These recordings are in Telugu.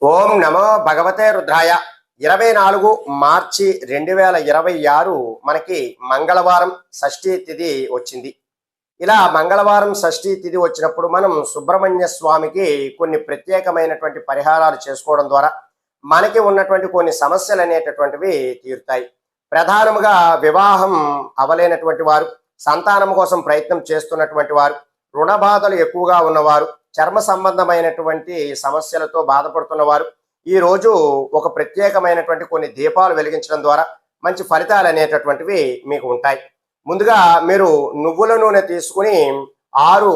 ఓం నమో భగవతే రుద్రాయ. 24 మార్చి 2026 మనకి మంగళవారం షష్ఠీ తిథి వచ్చింది. ఇలా మంగళవారం షష్ఠీ తిథి వచ్చినప్పుడు మనం సుబ్రహ్మణ్య స్వామికి కొన్ని ప్రత్యేకమైనటువంటి పరిహారాలు చేసుకోవడం ద్వారా మనకి ఉన్నటువంటి కొన్ని సమస్యలు అనేటటువంటివి తీరుతాయి. ప్రధానముగా వివాహం అవలేనటువంటి వారు, సంతానం కోసం ప్రయత్నం చేస్తున్నటువంటి వారు, రుణ బాధలు ఎక్కువగా ఉన్నవారు, చర్మ సంబంధమైనటువంటి సమస్యలతో బాధపడుతున్నవారు ఈరోజు ఒక ప్రత్యేకమైనటువంటి కొన్ని దీపాలు వెలిగించడం ద్వారా మంచి ఫలితాలు అనేటటువంటివి మీకు ఉంటాయి. ముందుగా మీరు నువ్వుల నూనె తీసుకుని 6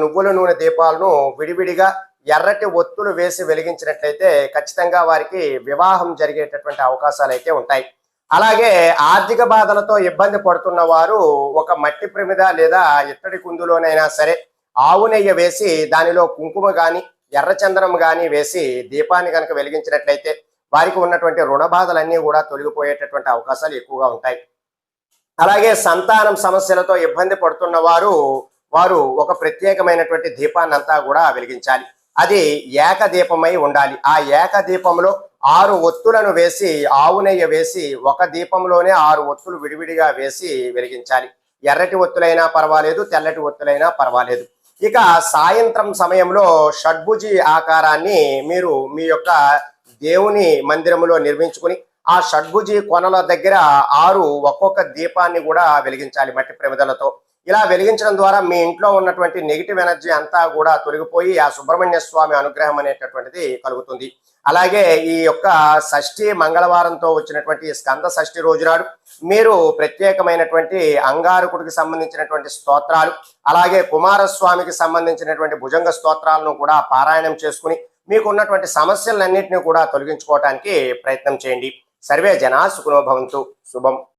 నువ్వుల నూనె దీపాలను విడివిడిగా ఎర్రటి ఒత్తులు వేసి వెలిగించినట్లయితే ఖచ్చితంగా వారికి వివాహం జరిగేటటువంటి అవకాశాలు అయితే ఉంటాయి. అలాగే ఆర్థిక బాధలతో ఇబ్బంది పడుతున్న వారు ఒక మట్టి ప్రమిద లేదా ఇత్తడి కుందులోనైనా సరే ఆవు నెయ్యి వేసి దానిలో కుంకుమ కానీ ఎర్రచందనం కానీ వేసి దీపాన్ని కనుక వెలిగించినట్లయితే వారికి ఉన్నటువంటి రుణ బాధలన్నీ కూడా తొలగిపోయేటటువంటి అవకాశాలు ఎక్కువగా ఉంటాయి. అలాగే సంతానం సమస్యలతో ఇబ్బంది పడుతున్న వారు ఒక ప్రత్యేకమైనటువంటి దీపాన్ని అంతా కూడా వెలిగించాలి. అది ఏకదీపమై ఉండాలి. ఆ ఏకదీపంలో 6 ఒత్తులను వేసి ఆవు నెయ్యి వేసి ఒక దీపంలోనే 6 ఒత్తులు విడివిడిగా వేసి వెలిగించాలి. ఎర్రటి ఒత్తులైనా పర్వాలేదు, తెల్లటి ఒత్తులైనా పర్వాలేదు. ఇక సాయంత్రం సమయంలో షడ్భుజి ఆకారాన్ని మీరు మీ యొక్క దేవుని మందిరంలో నిర్మించుకుని ఆ షడ్భుజి కొనల దగ్గర 6 ఒక్కొక్క దీపాన్ని కూడా వెలిగించాలి మట్టి ప్రమిదలతో. ఇలా వెలిగించడం ద్వారా మీ ఇంట్లో ఉన్నటువంటి నెగిటివ్ ఎనర్జీ అంతా కూడా తొలగిపోయి ఆ సుబ్రహ్మణ్య స్వామి అనుగ్రహం అనేటటువంటిది కలుగుతుంది. అలాగే ఈ యొక్క షష్ఠి మంగళవారంతో వచ్చినటువంటి స్కంద షష్ఠి రోజు నాడు మీరు ప్రత్యేకమైనటువంటి అంగారకుడికి సంబంధించినటువంటి స్తోత్రాలు, అలాగే కుమారస్వామికి సంబంధించినటువంటి భుజంగ స్తోత్రాలను కూడా పారాయణం చేసుకుని మీకు ఉన్నటువంటి సమస్యలన్నింటినీ కూడా తొలగించుకోవటానికి ప్రయత్నం చేయండి. సర్వే జనా సుఖినో భవంతు. శుభం.